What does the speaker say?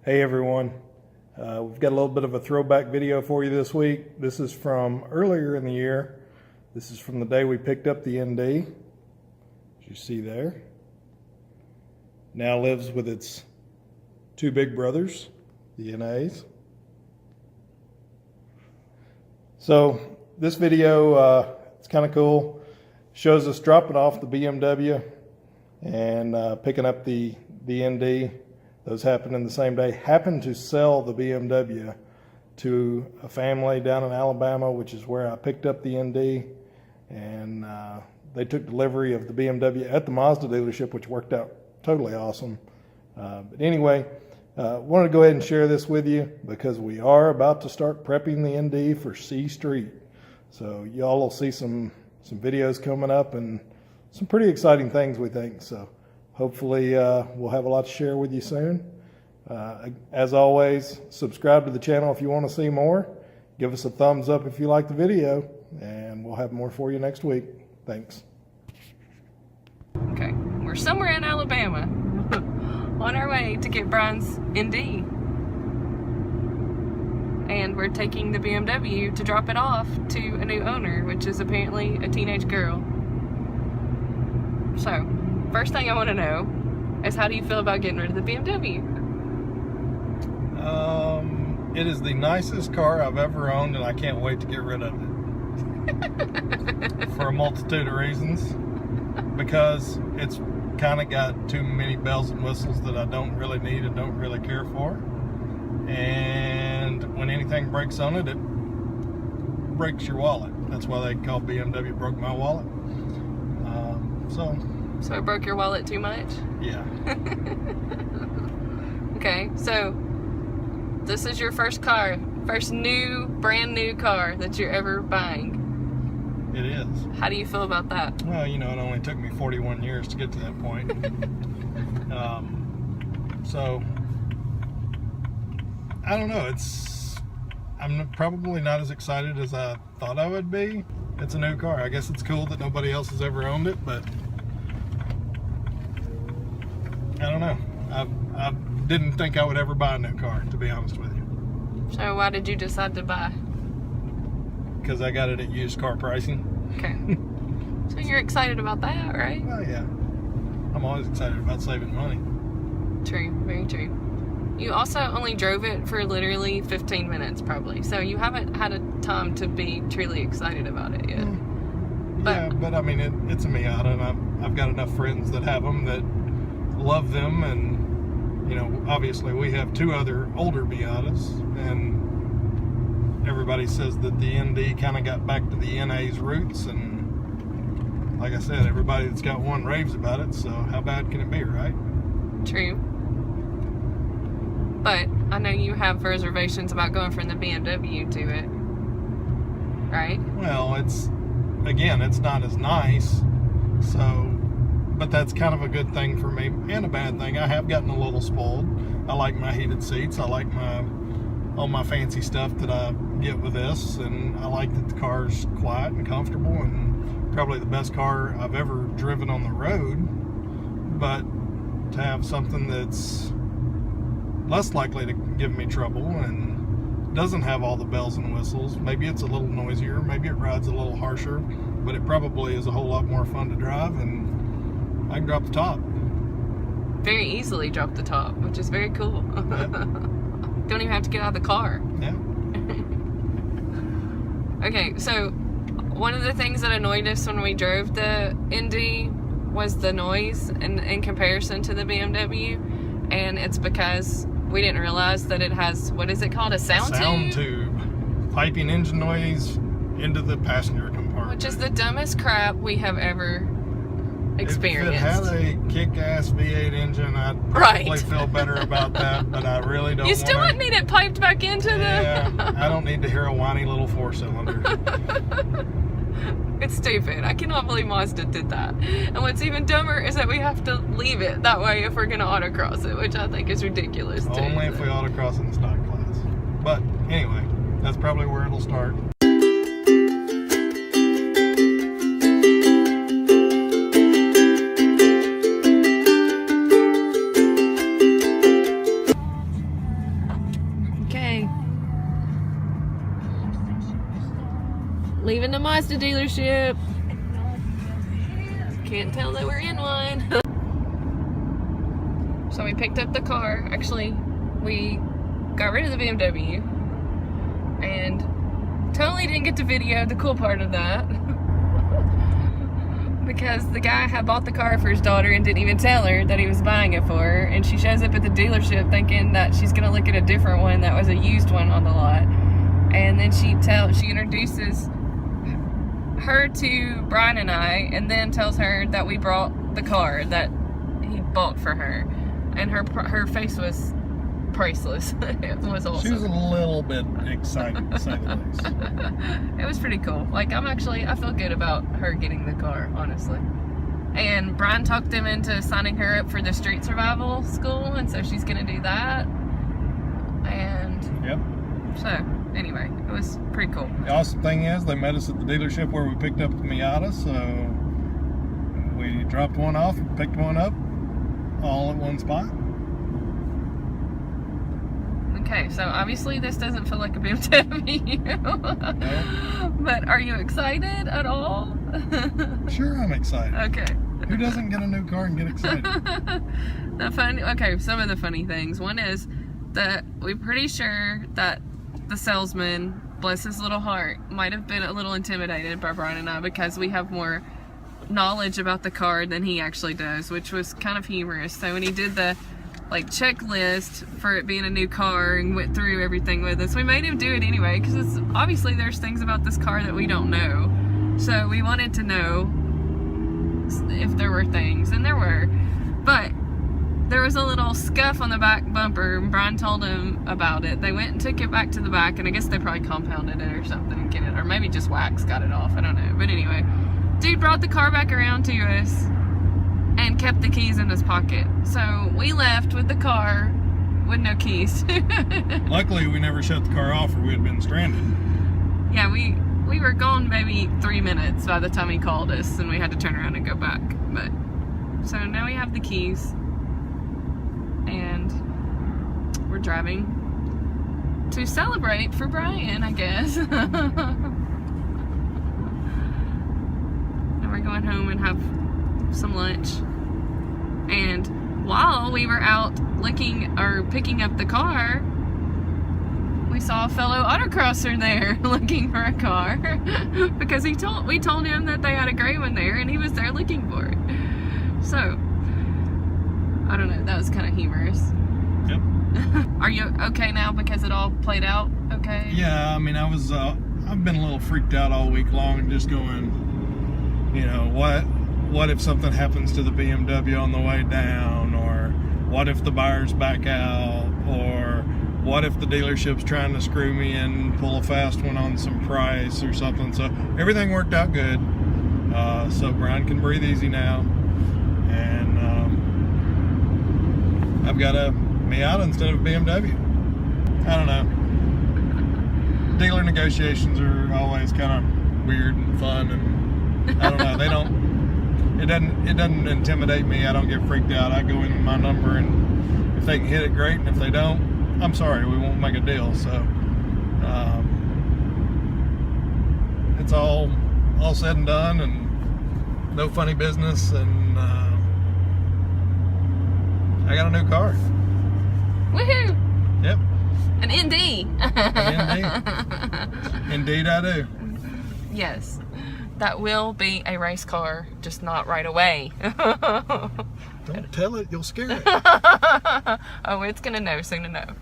Hey everyone, we've got a little bit of a throwback video for you this week. This is from earlier in the year. This is from the day we picked up the ND, as you see there. Now lives with its two big brothers, the NAs. So this video, it's kind of cool. Shows us dropping off the BMW and picking up the ND. Those happened in the same day. Happened to sell the BMW to a family down in Alabama, which is where I picked up the ND. And they took delivery of the BMW at the Mazda dealership, which worked out totally awesome. But anyway, wanted to go ahead and share this with you because we are about to start prepping the ND for C Street. So y'all will see some videos coming up and some pretty exciting things, we think. So hopefully we'll have a lot to share with you soon. As always, subscribe to the channel if you want to see more. Give us a thumbs up if you like the video, and we'll have more for you next week. Thanks. Okay, we're somewhere in Alabama on our way to get Brian's ND. And we're taking the BMW to drop it off to a new owner, which is apparently a teenage girl. So, first thing I want to know is, how do you feel about getting rid of the BMW? It is the nicest car I've ever owned, and I can't wait to get rid of it. For a multitude of reasons. Because it's kind of got too many bells and whistles that I don't really need and don't really care for. And when anything breaks on it, it breaks your wallet. That's why they call BMW broke my wallet. So it broke your wallet too much? Yeah. Okay, so this is your first car, brand new car that you're ever buying. It is. How do you feel about that? Well, you know, it only took me 41 years to get to that point. So, I don't know. I'm probably not as excited as I thought I would be. It's a new car. I guess it's cool that nobody else has ever owned it, but I don't know. I didn't think I would ever buy a new car, to be honest with you. So why did you decide to buy? Because I got it at used car pricing. Okay. So you're excited about that, right? Well, yeah. I'm always excited about saving money. True, very true. You also only drove it for literally 15 minutes, probably. So you haven't had a time to be truly excited about it yet. But I mean, it's a Miata, and I've got enough friends that have them that love them, and you know, obviously we have two other older Miatas, and everybody says that the ND kind of got back to the NA's roots, and like I said, everybody that's got one raves about it, so how bad can it be, right? True. But I know you have reservations about going from the BMW to it, right? Well, it's not as nice, so, but that's kind of a good thing for me, and a bad thing. I have gotten a little spoiled. I like my heated seats. I like all my fancy stuff that I get with this, and I like that the car's quiet and comfortable, and probably the best car I've ever driven on the road. But to have something that's less likely to give me trouble and doesn't have all the bells and whistles, maybe it's a little noisier, maybe it rides a little harsher, but it probably is a whole lot more fun to drive, and I can drop the top. Very easily drop the top, which is very cool. Yeah. Don't even have to get out of the car. Yeah. Okay, so one of the things that annoyed us when we drove the ND was the noise in comparison to the BMW, and it's because we didn't realize that it has, what is it called, a sound tube? Piping engine noise into the passenger compartment. Which is the dumbest crap we have ever experienced. If it had a kick-ass V8 engine, I'd probably feel better about that, but I really don't. You still wouldn't need it piped back into Yeah, I don't need to hear a whiny little four-cylinder. It's stupid. I cannot believe Mazda did that. And what's even dumber is that we have to leave it that way if we're going to autocross it, which I think is ridiculous too. Only if we autocross in the stock class. But anyway, that's probably where it'll start. Mazda dealership. Can't tell that we're in one. So we picked up the car. Actually, we got rid of the BMW and totally didn't get to video the cool part of that. Because the guy had bought the car for his daughter and didn't even tell her that he was buying it for her, and she shows up at the dealership thinking that she's gonna look at a different one that was a used one on the lot, and then she introduces her to Brian and I, and then tells her that we brought the car that he bought for her, and her face was priceless. It was awesome. She was a little bit excited, to say the least. It was pretty cool. Like, I feel good about her getting the car, honestly. And Brian talked him into signing her up for the street survival school, and so she's gonna do that. And yep. So, anyway, it was pretty cool. The awesome thing is, they met us at the dealership where we picked up the Miata, so we dropped one off and picked one up all at one spot. Okay, so obviously this doesn't feel like a BMW. No. But are you excited at all? Sure, I'm excited. Okay. Who doesn't get a new car and get excited? Some of the funny things. One is that we're pretty sure that the salesman, bless his little heart, might have been a little intimidated by Brian and I because we have more knowledge about the car than he actually does, which was kind of humorous. So when he did the checklist for it being a new car and went through everything with us, we made him do it anyway, because obviously there's things about this car that we don't know, so we wanted to know if there were things, and there were. But there was a little scuff on the back bumper, and Brian told him about it. They went and took it back to the back, and I guess they probably compounded it or something and get it, or maybe just wax got it off, I don't know. But anyway, dude brought the car back around to us and kept the keys in his pocket. So we left with the car with no keys. Luckily, we never shut the car off or we had been stranded. Yeah, we were gone maybe 3 minutes by the time he called us, and we had to turn around and go back. But so now we have the keys, and we're driving to celebrate for Brian, I guess. And we're going home and have some lunch. And while we were out picking up the car, we saw a fellow autocrosser there looking for a car because we told him that they had a gray one there, and he was there looking for it. So I don't know, that was kind of humorous. Yep. Are you okay now because it all played out okay? Yeah, I mean, I've been a little freaked out all week long and just going, you know, what if something happens to the BMW on the way down, or what if the buyers back out, or what if the dealership's trying to screw me and pull a fast one on some price or something. So everything worked out good. So Brian can breathe easy now, and I've got a Miata instead of a BMW. I don't know. Dealer negotiations are always kind of weird and fun, and I don't know. It doesn't intimidate me. I don't get freaked out. I go in with my number, and if they can hit it, great, and if they don't, I'm sorry, we won't make a deal. So it's all said and done, and no funny business, and I got a new car. Woohoo! Yep. An ND. Indeed I do. Yes. That will be a race car, just not right away. Don't tell it, you'll scare it. Oh, it's gonna know soon enough.